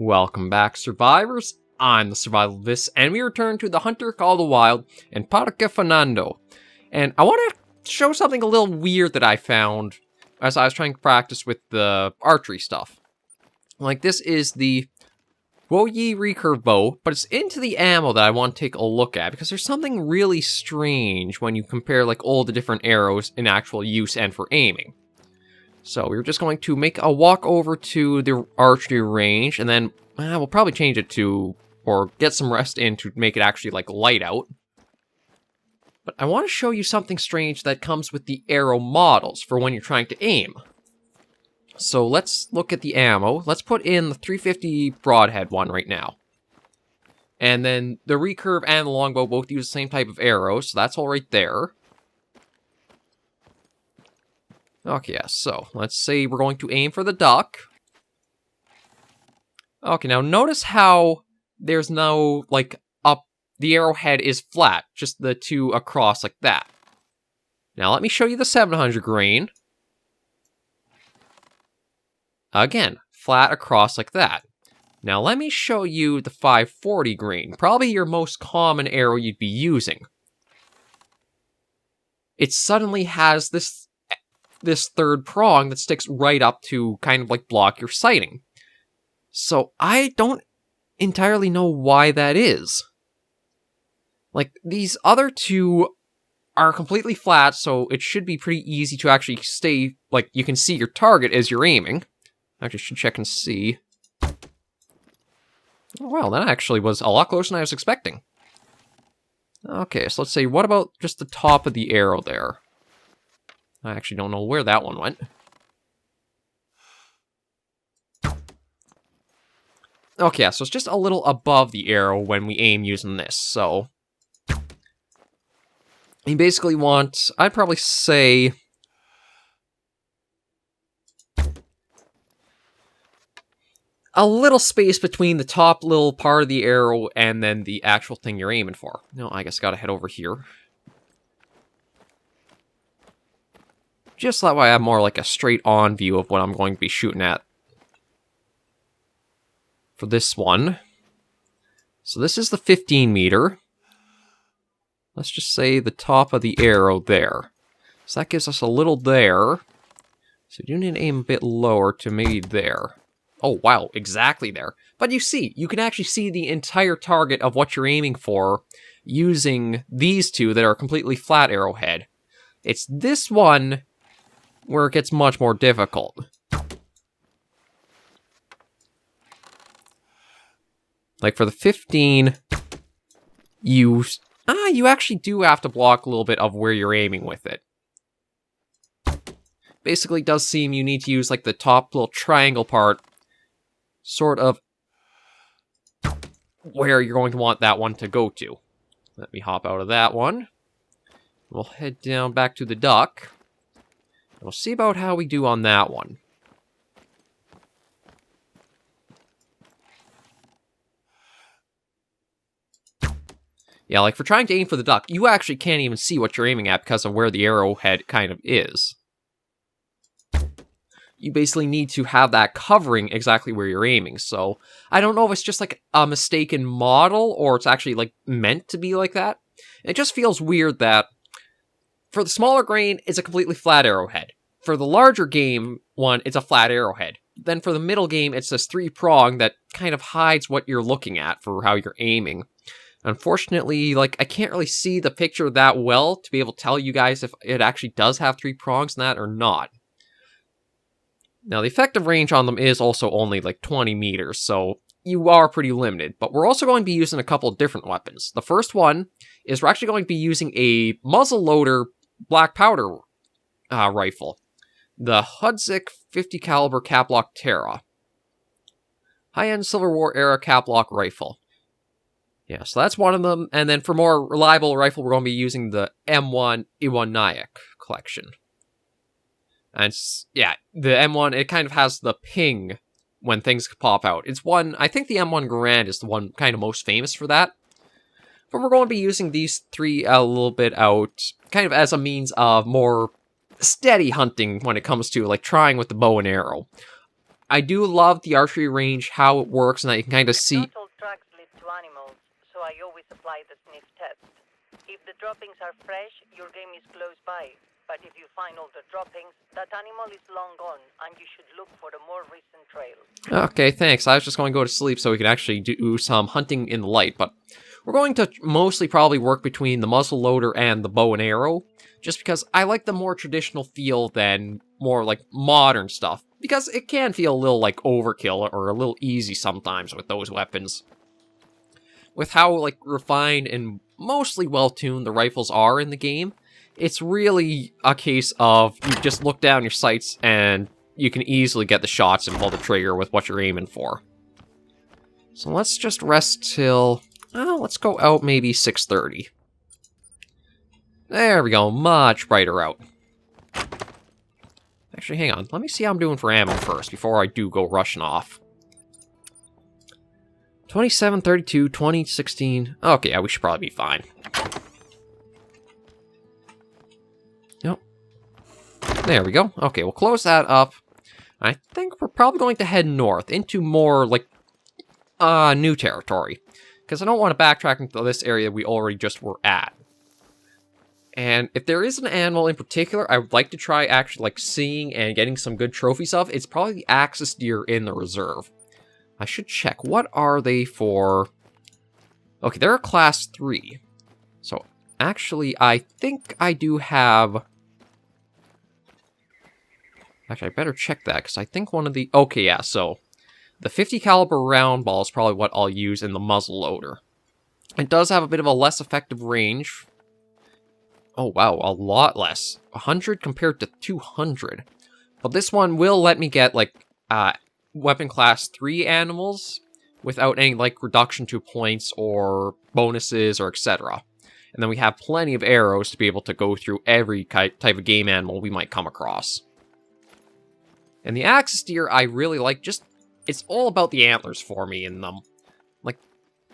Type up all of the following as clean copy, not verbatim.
Welcome back, survivors. I'm the SurvivalVis, and we return to the Hunter, Call of the Wild, and Parque Fernando. And I want to show something a little weird that I found as I was trying to practice with the archery stuff. Like, this is the Woyi recurve bow, but it's into the ammo that I want to take a look at, because there's something really strange when you compare, like, all the different arrows in actual use and for aiming. So we're just going to make a walk over to the archery range, and then we'll probably change it to, or get some rest in to make it actually, like, light out. But I want to show you something strange that comes with the arrow models for when you're trying to aim. So let's look at the ammo. Let's put in the 350 broadhead one right now. And then the recurve and the longbow both use the same type of arrows, so that's all right there. Okay, yeah, so let's say we're going to aim for the duck. Okay, now notice how there's no, like, up, the arrowhead is flat, just the two across like that. Now let me show you the 700 grain. Again, flat across like that. Now let me show you the 540 grain, probably your most common arrow you'd be using. It suddenly has this third prong that sticks right up to kind of like block your sighting. So I don't entirely know why that is. Like, these other two are completely flat, so it should be pretty easy to actually stay, like, you can see your target as you're aiming. Actually, should check and see. Oh, well, that actually was a lot closer than I was expecting. Okay, so let's say, what about just the top of the arrow there? I actually don't know where that one went. Okay, so it's just a little above the arrow when we aim using this, so you basically want, I'd probably say, a little space between the top little part of the arrow and then the actual thing you're aiming for. No, I guess I gotta head over here. Just that way I have more like a straight-on view of what I'm going to be shooting at for this one. So this is the 15 meter. Let's just say the top of the arrow there. So that gives us a little there. So you need to aim a bit lower to maybe there. Oh, wow, exactly there. But you see, you can actually see the entire target of what you're aiming for using these two that are completely flat arrowhead. It's this one where it gets much more difficult. Like for the 15, you actually do have to block a little bit of where you're aiming with it. Basically, it does seem you need to use like the top little triangle part, sort of where you're going to want that one to go to. Let me hop out of that one. We'll head down back to the duck. We'll see about how we do on that one. Yeah, like for trying to aim for the duck, you actually can't even see what you're aiming at because of where the arrowhead kind of is. You basically need to have that covering exactly where you're aiming, so I don't know if it's just like a mistaken model or it's actually like meant to be like that. It just feels weird that for the smaller grain, it's a completely flat arrowhead. For the larger game one, it's a flat arrowhead. Then for the middle game, it's this three-prong that kind of hides what you're looking at for how you're aiming. Unfortunately, like, I can't really see the picture that well to be able to tell you guys if it actually does have three prongs in that or not. Now, the effective range on them is also only like 20 meters, so you are pretty limited. But we're also going to be using a couple of different weapons. The first one is we're actually going to be using a muzzleloader blackpowder rifle. The Hudzik 50 caliber Caplock Terra. High-end Civil War era Caplock rifle. Yeah, so that's one of them. And then for more reliable rifle, we're going to be using the M1 Iwan Nayak collection. And yeah, the M1, it kind of has the ping when things pop out. It's one, I think the M1 Garand is the one kind of most famous for that. But we're going to be using these three a little bit out, kind of as a means of more steady hunting when it comes to like trying with the bow and arrow. I do love the archery range, how it works, and that you can kind of see... Not all tracks lead to animals, so I always apply the sniff test. If the droppings are fresh, your game is close by. But if you find older droppings, that animal is long gone, and you should look for the more recent trails. Okay, thanks. I was just going to go to sleep so we can actually do some hunting in the light, but we're going to mostly probably work between the muzzle loader and the bow and arrow, just because I like the more traditional feel than more like modern stuff, because it can feel a little like overkill or a little easy sometimes with those weapons. With how like refined and mostly well-tuned the rifles are in the game, it's really a case of you just look down your sights and you can easily get the shots and pull the trigger with what you're aiming for. So let's just rest till... let's go out maybe 6:30. There we go, much brighter out. Actually, hang on. Let me see how I'm doing for ammo first before I do go rushing off. 27, 32, 20, 16. Okay, yeah, we should probably be fine. Yep. There we go. Okay, we'll close that up. I think we're probably going to head north into more, like, new territory. Because I don't want to backtrack into this area we already just were at. And if there is an animal in particular I would like to try actually, like, seeing and getting some good trophies of, it's probably the axis deer in the reserve. I should check. What are they for? Okay, they're a class 3. So, actually, I think I do have... Actually, I better check that, because I think one of the... Okay, yeah, so... The 50 caliber round ball is probably what I'll use in the muzzle loader. It does have a bit of a less effective range. Oh, wow, a lot less. 100 compared to 200. But this one will let me get, like, weapon class 3 animals without any, like, reduction to points or bonuses or etc. And then we have plenty of arrows to be able to go through every type of game animal we might come across. And the axis deer I really like, just, it's all about the antlers for me in them. Like,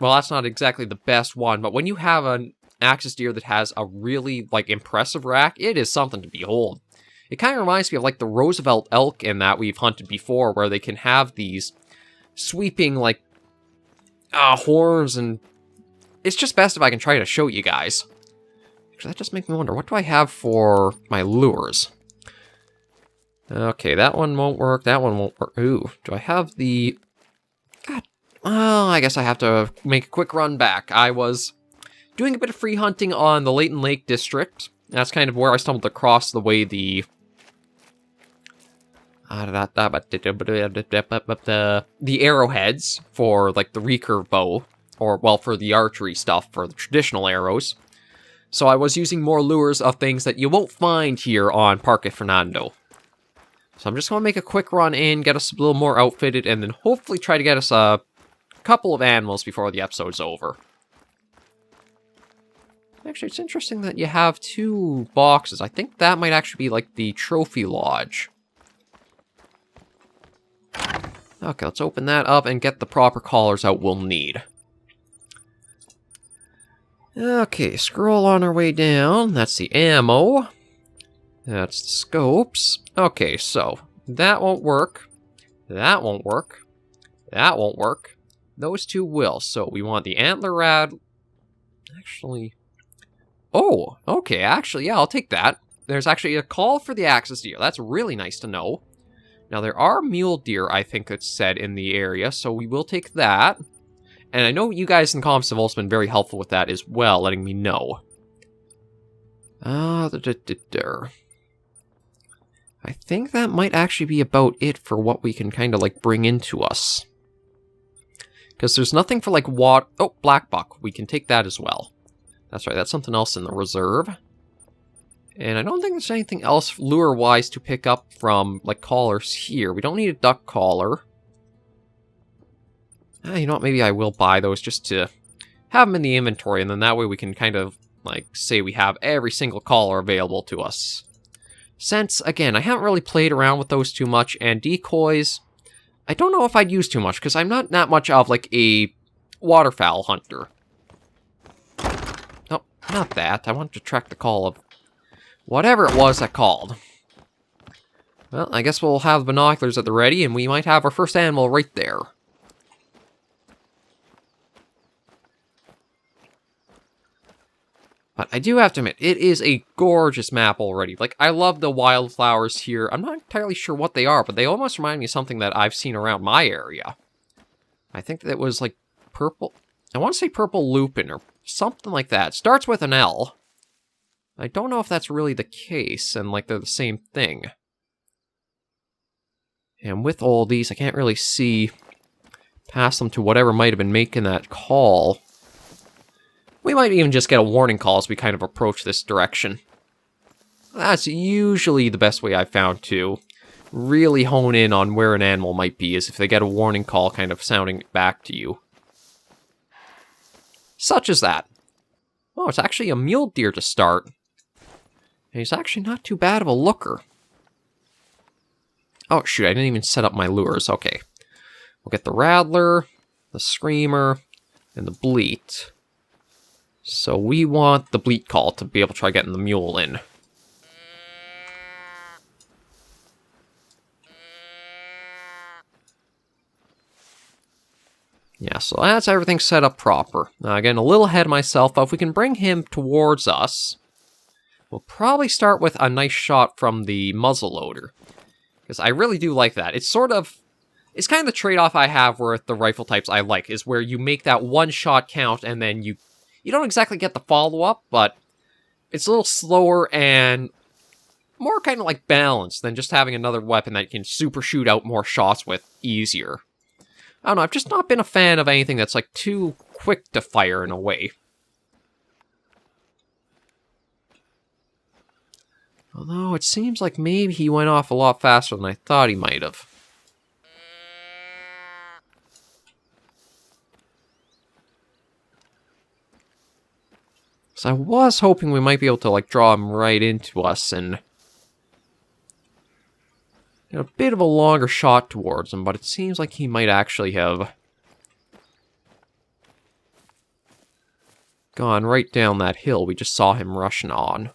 well, that's not exactly the best one, but when you have an axis deer that has a really, like, impressive rack, it is something to behold. It kind of reminds me of, like, the Roosevelt elk in that we've hunted before, where they can have these sweeping, like, horns, and it's just best if I can try to show you guys. Actually, that just makes me wonder, what do I have for my lures? Okay, that one won't work, that one won't work. Ooh, do I have the... God, well, I guess I have to make a quick run back. I was doing a bit of free hunting on the Leighton Lake District. That's kind of where I stumbled across the way the arrowheads for, like, the recurve bow, or, well, for the archery stuff, for the traditional arrows. So I was using more lures of things that you won't find here on Parque Fernando. So I'm just going to make a quick run in, get us a little more outfitted, and then hopefully try to get us a couple of animals before the episode's over. Actually, it's interesting that you have 2 boxes. I think that might actually be, like, the trophy lodge. Okay, let's open that up and get the proper collars out we'll need. Okay, scroll on our way down. That's the ammo. That's the scopes. Okay, so that won't work. That won't work. That won't work. Those 2 will. So we want the antler rad. Actually... Oh, okay, actually, yeah, I'll take that. There's actually a call for the axis deer. That's really nice to know. Now, there are mule deer, I think it's said, in the area, so we will take that. And I know you guys in comments have also been very helpful with that as well, letting me know. I think that might actually be about it for what we can kind of, like, bring into us. Because there's nothing for, like, water... Oh, black buck. We can take that as well. That's right, that's something else in the reserve. And I don't think there's anything else lure-wise to pick up from, like, collars here. We don't need a duck collar. You know what, maybe I will buy those just to have them in the inventory, and then that way we can kind of, like, say we have every single collar available to us. Since, again, I haven't really played around with those too much, and decoys, I don't know if I'd use too much, because I'm not that much of, like, a waterfowl hunter. No, not that. I want to track the call of whatever it was that called. Well, I guess we'll have binoculars at the ready, and we might have our first animal right there. But I do have to admit, it is a gorgeous map already. Like, I love the wildflowers here. I'm not entirely sure what they are, but they almost remind me of something that I've seen around my area. I think that was, like, purple... I want to say purple lupin, or something like that. It starts with an L. I don't know if that's really the case, and, like, they're the same thing. And with all these, I can't really see past them to whatever might have been making that call. We might even just get a warning call as we kind of approach this direction. That's usually the best way I've found to really hone in on where an animal might be, is if they get a warning call kind of sounding back to you. Such as that. Oh, it's actually a mule deer to start. And he's actually not too bad of a looker. Oh, shoot, I didn't even set up my lures. Okay. We'll get the rattler, the screamer, and the bleat. So we want the bleat call to be able to try getting the mule in. Yeah, so that's everything set up proper. Now, again, a little ahead of myself, but if we can bring him towards us, we'll probably start with a nice shot from the muzzleloader. Because I really do like that. It's sort of... It's kind of the trade-off I have with the rifle types I like, is where you make that one shot count and then you don't exactly get the follow-up, but it's a little slower and more kind of like balanced than just having another weapon that you can super shoot out more shots with easier. I don't know, I've just not been a fan of anything that's like too quick to fire in a way. Although it seems like maybe he went off a lot faster than I thought he might have. So I was hoping we might be able to, like, draw him right into us and... a bit of a longer shot towards him, but it seems like he might actually have... gone right down that hill we just saw him rushing on.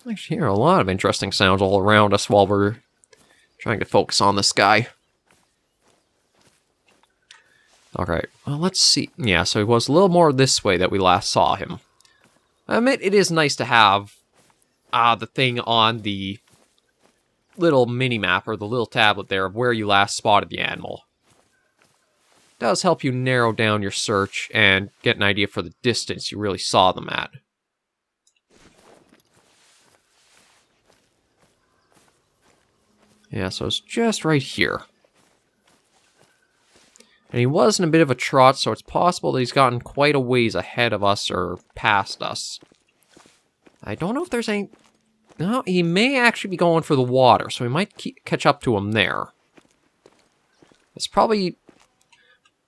I actually hear a lot of interesting sounds all around us while we're trying to focus on this guy. Alright, well, let's see. Yeah, so he was a little more this way that we last saw him. I admit it is nice to have the thing on the little mini-map, or the little tablet there, of where you last spotted the animal. It does help you narrow down your search and get an idea for the distance you really saw them at. Yeah, so it's just right here. And he was in a bit of a trot, so it's possible that he's gotten quite a ways ahead of us or past us. I don't know if there's any... No, he may actually be going for the water, so we might catch up to him there. It's probably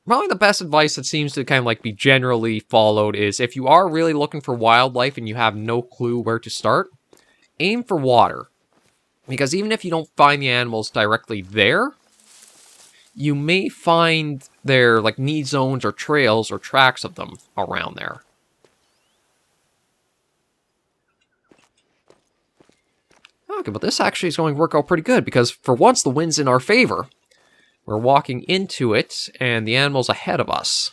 the best advice that seems to kind of like be generally followed is if you are really looking for wildlife and you have no clue where to start, aim for water. Because even if you don't find the animals directly there, you may find their, like, need zones or trails or tracks of them around there. Okay, but this actually is going to work out pretty good, because for once the wind's in our favor. We're walking into it, and the animal's ahead of us.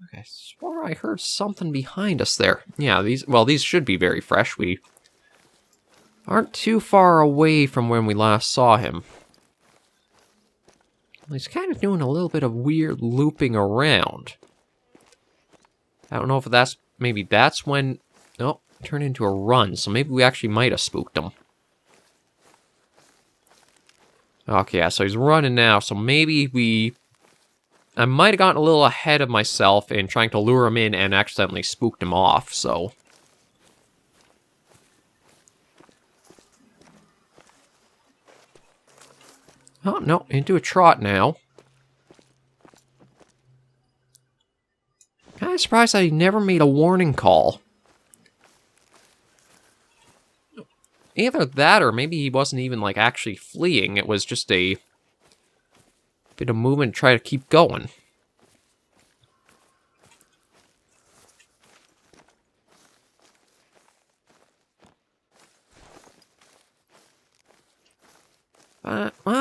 Okay, I swore I heard something behind us there. Yeah, these should be very fresh. We aren't too far away from when we last saw him. He's kind of doing a little bit of weird looping around. I don't know if maybe that's when... Oh, it turned into a run, so maybe we actually might have spooked him. Okay, yeah, so he's running now, so maybe I might have gotten a little ahead of myself in trying to lure him in and accidentally spooked him off, so... Oh, no, into a trot now. Kind of surprised that he never made a warning call. either that or maybe he wasn't even, like, actually fleeing. It was just a bit of movement to try to keep going.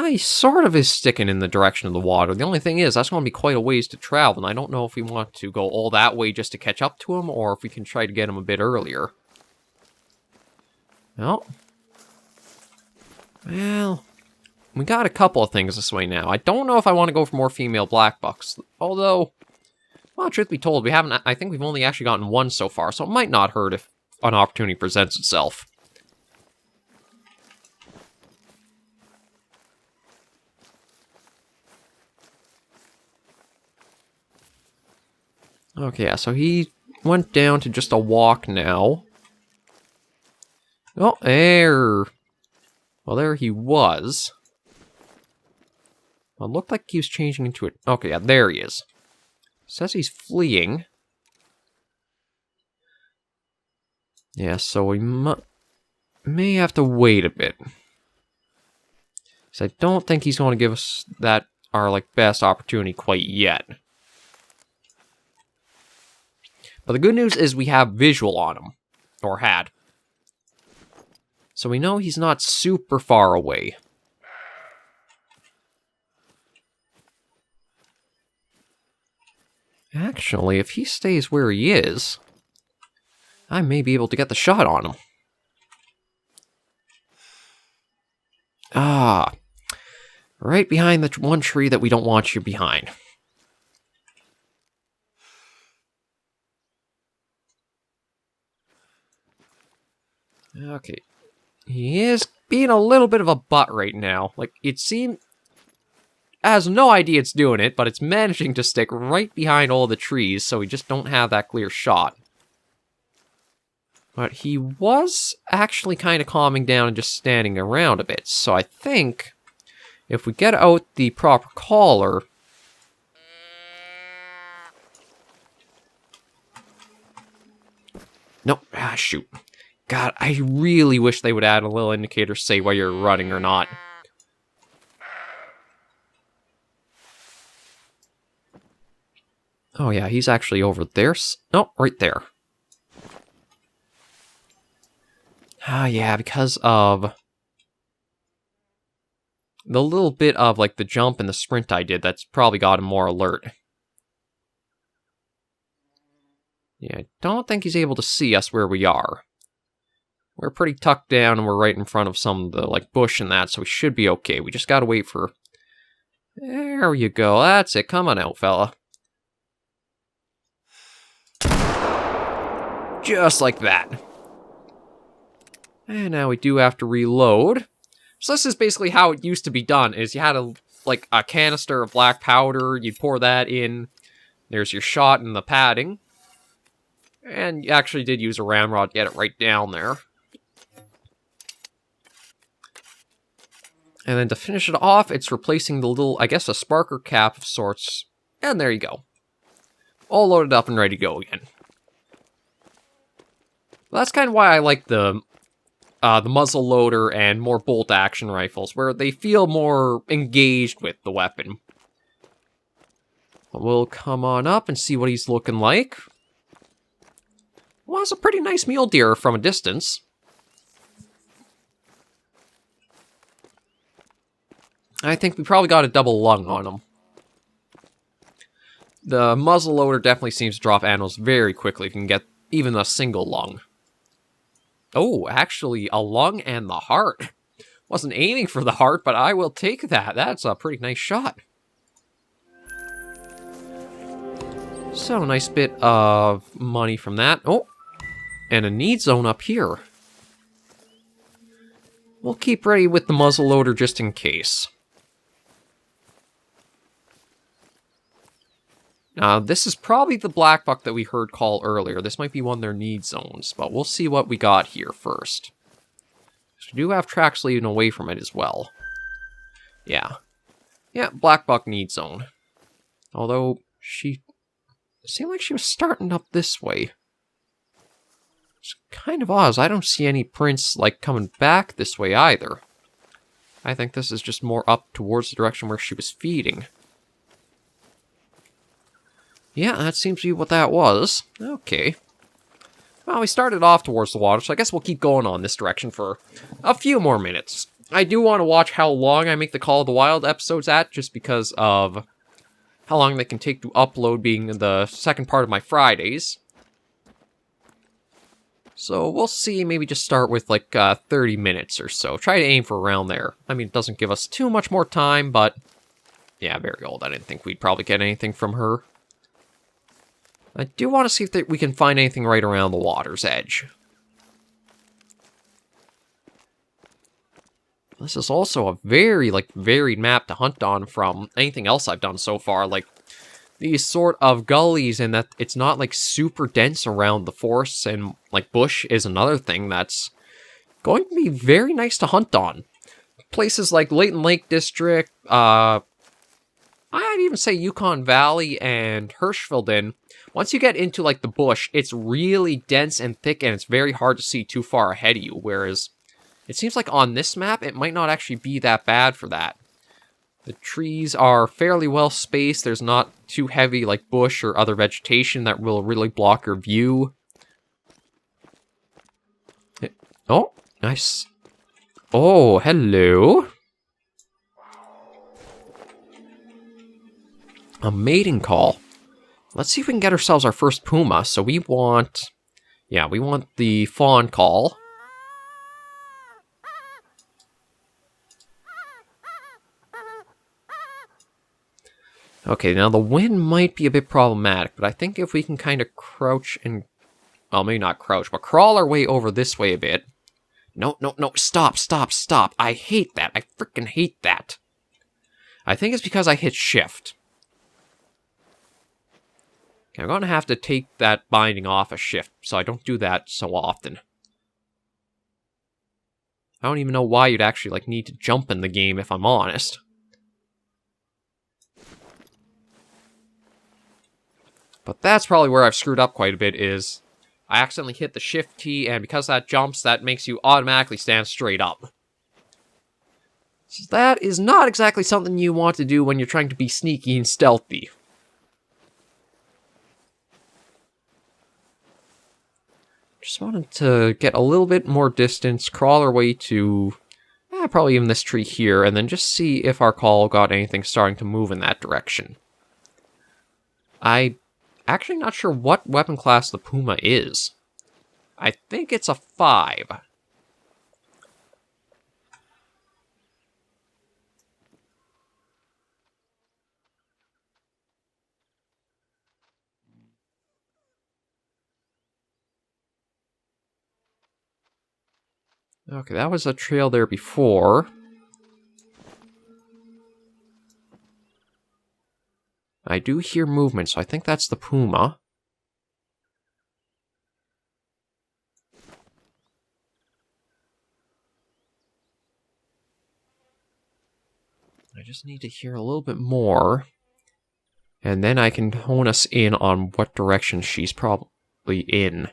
He sort of is sticking in the direction of the water. The only thing is, that's going to be quite a ways to travel, and I don't know if we want to go all that way just to catch up to him, or if we can try to get him a bit earlier. Well, we got a couple of things this way now. I don't know if I want to go for more female black bucks, although, well, truth be told, I think we've only actually gotten one so far, so it might not hurt if an opportunity presents itself. Okay, yeah, so he went down to just a walk now. Oh, there. Well, there he was. Well, it looked like he was changing into it. Okay, yeah, there he is. Says he's fleeing. Yeah, so we may have to wait a bit. Because I don't think he's going to give us our, like, best opportunity quite yet. But the good news is we have visual on him. Or had. So we know he's not super far away. Actually, if he stays where he is, I may be able to get the shot on him. Ah. Right behind the one tree that we don't want you behind. Okay. He is being a little bit of a butt right now. Like, it seems... has no idea it's doing it, but it's managing to stick right behind all the trees, so we just don't have that clear shot. But he was actually kind of calming down and just standing around a bit, so I think if we get out the proper caller... Nope, shoot. God, I really wish they would add a little indicator to say whether you're running or not. Oh yeah, he's actually over there. Oh, right there. Ah, yeah, because of the little bit of, like, the jump and the sprint I did, that's probably got him more alert. Yeah, I don't think he's able to see us where we are. We're pretty tucked down and we're right in front of some of the, like, bush and that, so we should be okay. We just gotta wait for... There you go, that's it. Come on out, fella. Just like that. And now we do have to reload. So this is basically how it used to be done, is you had a canister of black powder, you'd pour that in, there's your shot and the padding. And you actually did use a ramrod to get it right down there. And then to finish it off, it's replacing the little, I guess, a sparker cap of sorts. And there you go. All loaded up and ready to go again. Well, that's kind of why I like the muzzle loader and more bolt action rifles, where they feel more engaged with the weapon. We'll come on up and see what he's looking like. Well, it's a pretty nice mule deer from a distance. I think we probably got a double lung on him. The muzzle loader definitely seems to drop animals very quickly if you can get even a single lung. Oh, actually, a lung and the heart. Wasn't aiming for the heart, but I will take that. That's a pretty nice shot. So, nice bit of money from that. Oh, and a need zone up here. We'll keep ready with the muzzle loader just in case. This is probably the black buck that we heard call earlier. This might be one of their need zones, but we'll see what we got here first. So we do have tracks leading away from it as well. Yeah. Yeah, black buck need zone. Although, it seemed like she was starting up this way. It's kind of odd. I don't see any prints, like, coming back this way either. I think this is just more up towards the direction where she was feeding. Yeah, that seems to be what that was. Okay. Well, we started off towards the water, so I guess we'll keep going on this direction for a few more minutes. I do want to watch how long I make the Call of the Wild episodes at, just because of how long they can take to upload, being the second part of my Fridays. So we'll see, maybe just start with like 30 minutes or so. Try to aim for around there. I mean, it doesn't give us too much more time, but yeah, very old. I didn't think we'd probably get anything from her. I do want to see if we can find anything right around the water's edge. This is also a very, like, varied map to hunt on from anything else I've done so far. Like, these sort of gullies, and that it's not, like, super dense around the forests, and, like, bush is another thing that's going to be very nice to hunt on. Places like Layton Lake District, I'd even say Yukon Valley and Hirschfelden. Once you get into, like, the bush, it's really dense and thick, and it's very hard to see too far ahead of you, whereas it seems like on this map, it might not actually be that bad for that. The trees are fairly well spaced. There's not too heavy, like, bush or other vegetation that will really block your view. Oh, nice. Oh, hello. A mating call. Let's see if we can get ourselves our first puma. So we want... yeah, we want the fawn call. Okay, now the wind might be a bit problematic, but I think if we can kind of crouch and... well, maybe not crouch, but crawl our way over this way a bit. No, no, no, stop, stop, stop. I hate that. I freaking hate that. I think it's because I hit shift. Okay, I'm going to have to take that binding off a shift, so I don't do that so often. I don't even know why you'd actually, like, need to jump in the game, if I'm honest. But that's probably where I've screwed up quite a bit, is I accidentally hit the shift key, and because that jumps, that makes you automatically stand straight up. So that is not exactly something you want to do when you're trying to be sneaky and stealthy. Just wanted to get a little bit more distance, crawl our way to probably even this tree here, and then just see if our call got anything starting to move in that direction. I'm actually not sure what weapon class the Puma is. I think it's a 5. Okay, that was a trail there before. I do hear movement, so I think that's the Puma. I just need to hear a little bit more. And then I can hone us in on what direction she's probably in.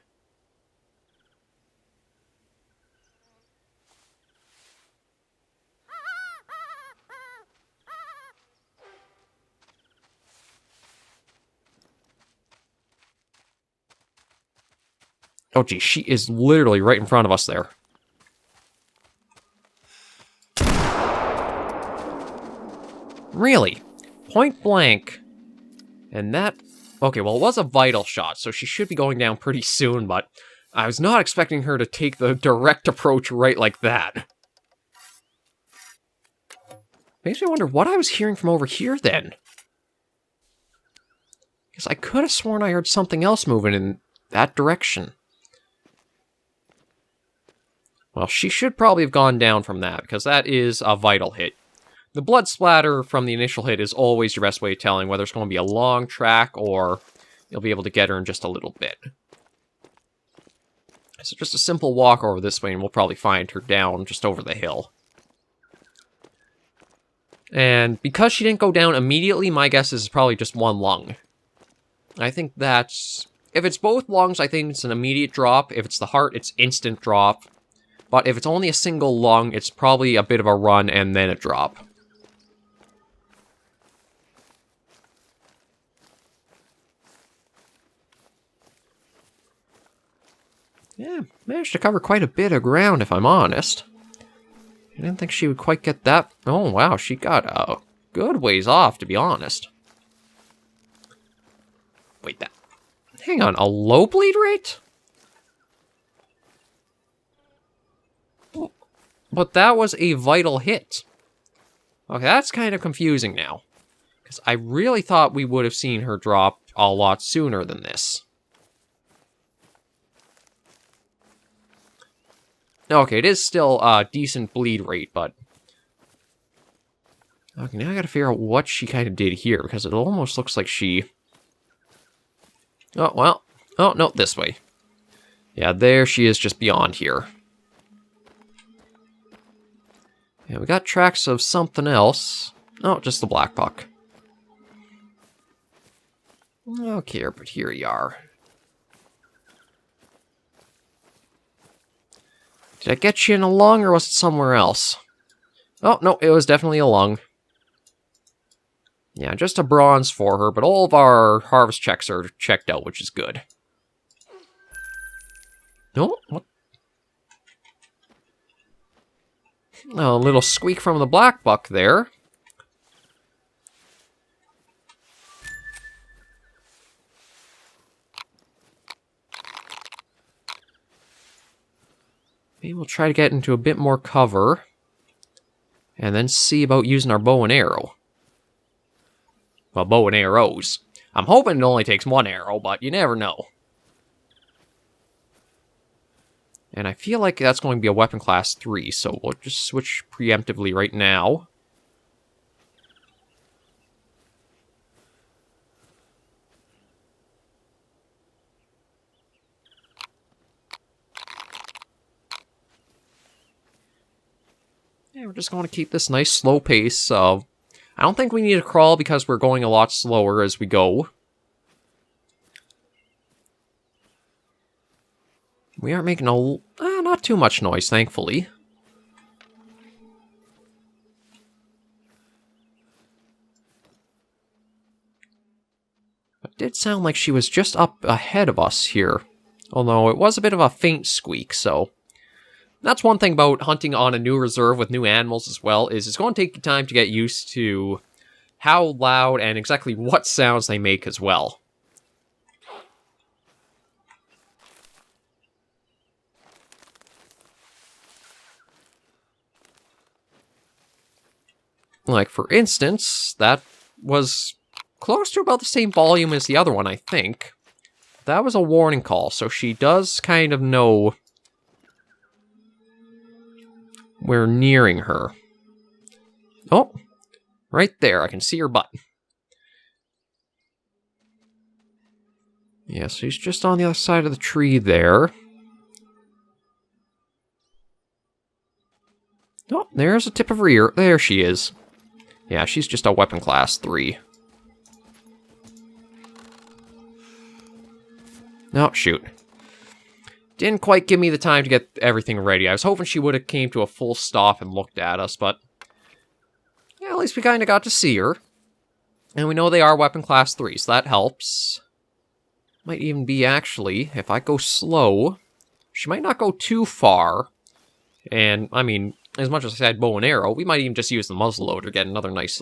Oh, geez, she is literally right in front of us there. Really? Point blank. And that... okay, well, it was a vital shot, so she should be going down pretty soon, but I was not expecting her to take the direct approach right like that. Makes me wonder what I was hearing from over here, then. Because I could have sworn I heard something else moving in that direction. Well, she should probably have gone down from that, because that is a vital hit. The blood splatter from the initial hit is always your best way of telling whether it's going to be a long track or you'll be able to get her in just a little bit. So just a simple walk over this way and we'll probably find her down just over the hill. And because she didn't go down immediately, my guess is probably just one lung. I think that's If it's both lungs, I think it's an immediate drop. If it's the heart, it's instant drop. But if it's only a single lung, it's probably a bit of a run and then a drop. Yeah, managed to cover quite a bit of ground, if I'm honest. I didn't think she would quite get that. Oh, wow, she got a good ways off, to be honest. Wait, that... Hang on, a low bleed rate? But that was a vital hit. Okay, that's kind of confusing now. Because I really thought we would have seen her drop a lot sooner than this. Okay, it is still a decent bleed rate, but... Okay, now I gotta figure out what she kind of did here, because it almost looks like she... Oh, well. Oh, no, this way. Yeah, there she is just beyond here. Yeah, we got tracks of something else. Oh, just the black puck. Okay, but here you are. Did I get you in a lung, or was it somewhere else? Oh, no, it was definitely a lung. Yeah, just a bronze for her, but all of our harvest checks are checked out, which is good. No, what? A little squeak from the black buck there. Maybe we'll try to get into a bit more cover. And then see about using our bow and arrow. Well, bow and arrows. I'm hoping it only takes one arrow, but you never know. And I feel like that's going to be a weapon class 3, so we'll just switch preemptively right now. Yeah, we're just going to keep this nice slow pace. I don't think we need to crawl because we're going a lot slower as we go. We aren't making not too much noise, thankfully. It did sound like she was just up ahead of us here. Although it was a bit of a faint squeak, so... That's one thing about hunting on a new reserve with new animals as well, is it's going to take time to get used to how loud and exactly what sounds they make as well. Like, for instance, that was close to about the same volume as the other one, I think. That was a warning call, so she does kind of know we're nearing her. Oh, right there, I can see her butt. Yeah, so she's just on the other side of the tree there. Oh, there's a tip of her ear. There she is. Yeah, she's just a weapon class 3. Oh, shoot. Didn't quite give me the time to get everything ready. I was hoping she would have came to a full stop and looked at us, but... Yeah, at least we kind of got to see her. And we know they are weapon class 3, so that helps. Might even be, actually, if I go slow, she might not go too far. And, I mean... As much as I said bow and arrow, we might even just use the muzzleloader to get another nice,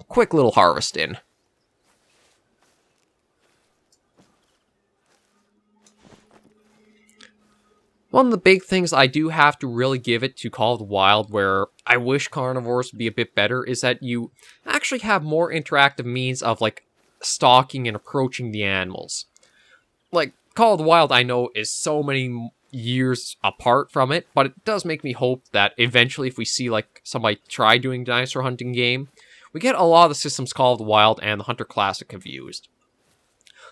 quick little harvest in. One of the big things I do have to really give it to Call of the Wild, where I wish carnivores would be a bit better, is that you actually have more interactive means of, like, stalking and approaching the animals. Like, Call of the Wild, I know, is so many years apart from it, but it does make me hope that eventually if we see like somebody try doing dinosaur hunting game, we get a lot of the systems Call of the Wild and the Hunter Classic have used.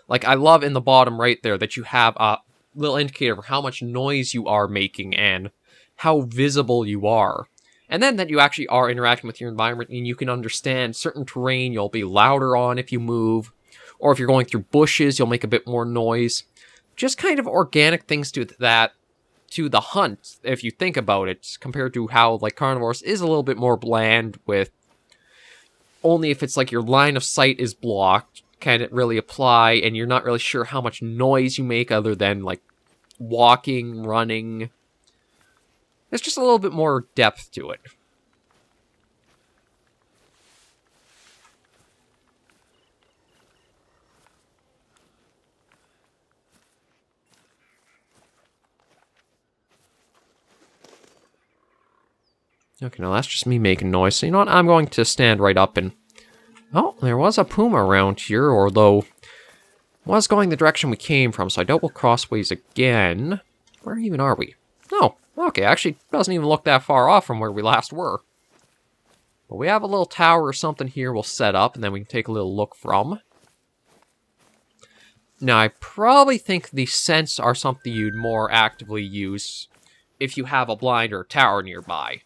Like, I love in the bottom right there that you have a little indicator of how much noise you are making and how visible you are. And then that you actually are interacting with your environment and you can understand certain terrain you'll be louder on if you move, or if you're going through bushes, you'll make a bit more noise. just kind of organic things to the hunt, if you think about it, compared to how, like, carnivores is a little bit more bland with only if it's like your line of sight is blocked, can it really apply, and you're not really sure how much noise you make other than, like, walking, running. There's just a little bit more depth to it. Okay, now that's just me making noise. So you know what? I'm going to stand right up and... Oh, there was a puma around here, although... was going the direction we came from, so I doubt we'll cross ways again. Where even are we? Oh, okay, actually doesn't even look that far off from where we last were. But we have a little tower or something here we'll set up, and then we can take a little look from. Now, I probably think the scents are something you'd more actively use if you have a blind or a tower nearby.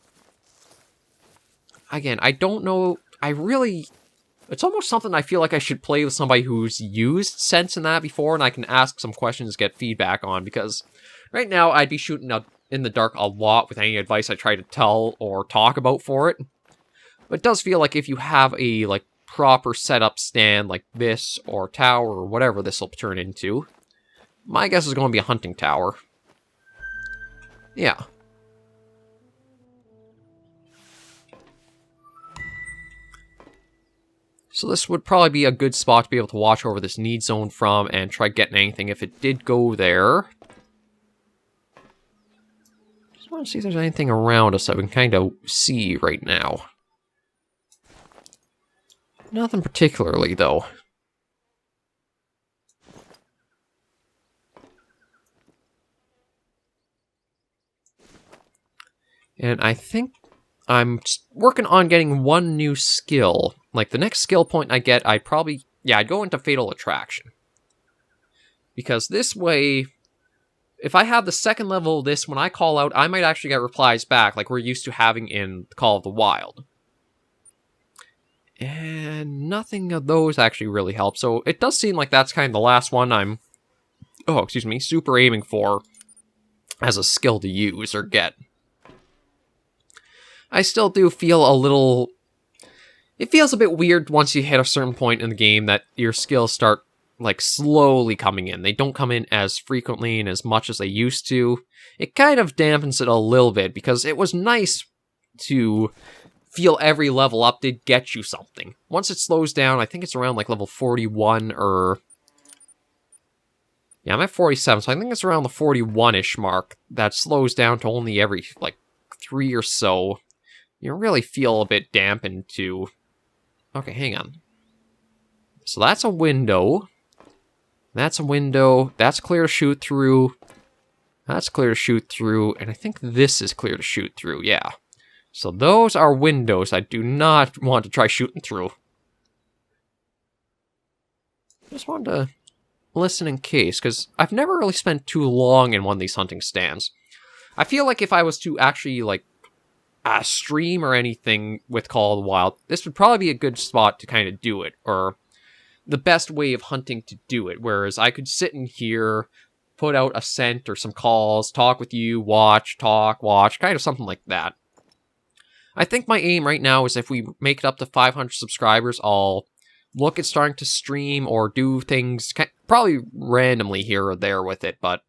Again, I don't know, it's almost something I feel like I should play with somebody who's used scents in that before, and I can ask some questions, get feedback on, because right now I'd be shooting in the dark a lot with any advice I try to tell or talk about for it. But it does feel like if you have a, like, proper setup stand like this, or tower, or whatever this will turn into, my guess is going to be a hunting tower. Yeah. So this would probably be a good spot to be able to watch over this need zone from and try getting anything if it did go there. Just want to see if there's anything around us that we can kind of see right now. Nothing particularly, though. And I think I'm working on getting one new skill. Like, the next skill point I get, I'd go into Fatal Attraction. Because this way, if I have the second level of this, when I call out, I might actually get replies back, like we're used to having in Call of the Wild. And nothing of those actually really help, so it does seem like that's kind of the last one I'm, super aiming for as a skill to use or get. I still do feel a little... It feels a bit weird once you hit a certain point in the game that your skills start, like, slowly coming in. They don't come in as frequently and as much as they used to. It kind of dampens it a little bit, because it was nice to feel every level up did get you something. Once it slows down, I think it's around, like, level 41 or... Yeah, I'm at 47, so I think it's around the 41-ish mark. That slows down to only every, like, 3 or so. You really feel a bit dampened to... Okay, hang on. So that's a window. That's a window. That's clear to shoot through. That's clear to shoot through. And I think this is clear to shoot through, yeah. So those are windows I do not want to try shooting through. Just wanted to listen in case, because I've never really spent too long in one of these hunting stands. I feel like if I was to actually, like, stream or anything with Call of the Wild, this would probably be a good spot to kind of do it, or the best way of hunting to do it, whereas I could sit in here, put out a scent or some calls, talk with you, watch, talk, watch, kind of something like that. I think my aim right now is if we make it up to 500 subscribers, I'll look at starting to stream or do things probably randomly here or there with it, but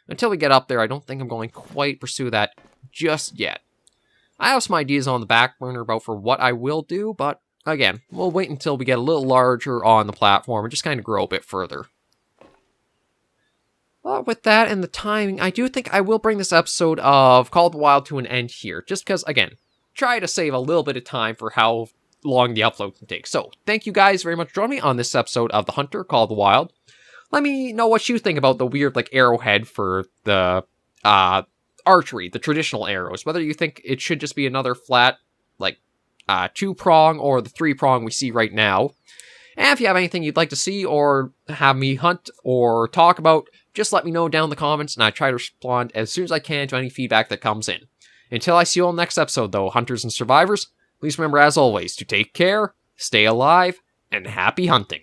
until we get up there, I don't think I'm going to quite pursue that just yet. I have some ideas on the back burner about for what I will do, but again, we'll wait until we get a little larger on the platform and just kind of grow a bit further. But with that and the timing, I do think I will bring this episode of Call of the Wild to an end here, just because, again, try to save a little bit of time for how long the upload can take. So, thank you guys very much for joining me on this episode of The Hunter, Call of the Wild. Let me know what you think about the weird, like, arrowhead for the, archery, the traditional arrows. Whether you think it should just be another flat, like, 2-prong or the 3-prong we see right now. And if you have anything you'd like to see or have me hunt or talk about, just let me know down in the comments, and I try to respond as soon as I can to any feedback that comes in. Until I see you all next episode, though, hunters and survivors, please remember, as always, to take care, stay alive, and happy hunting.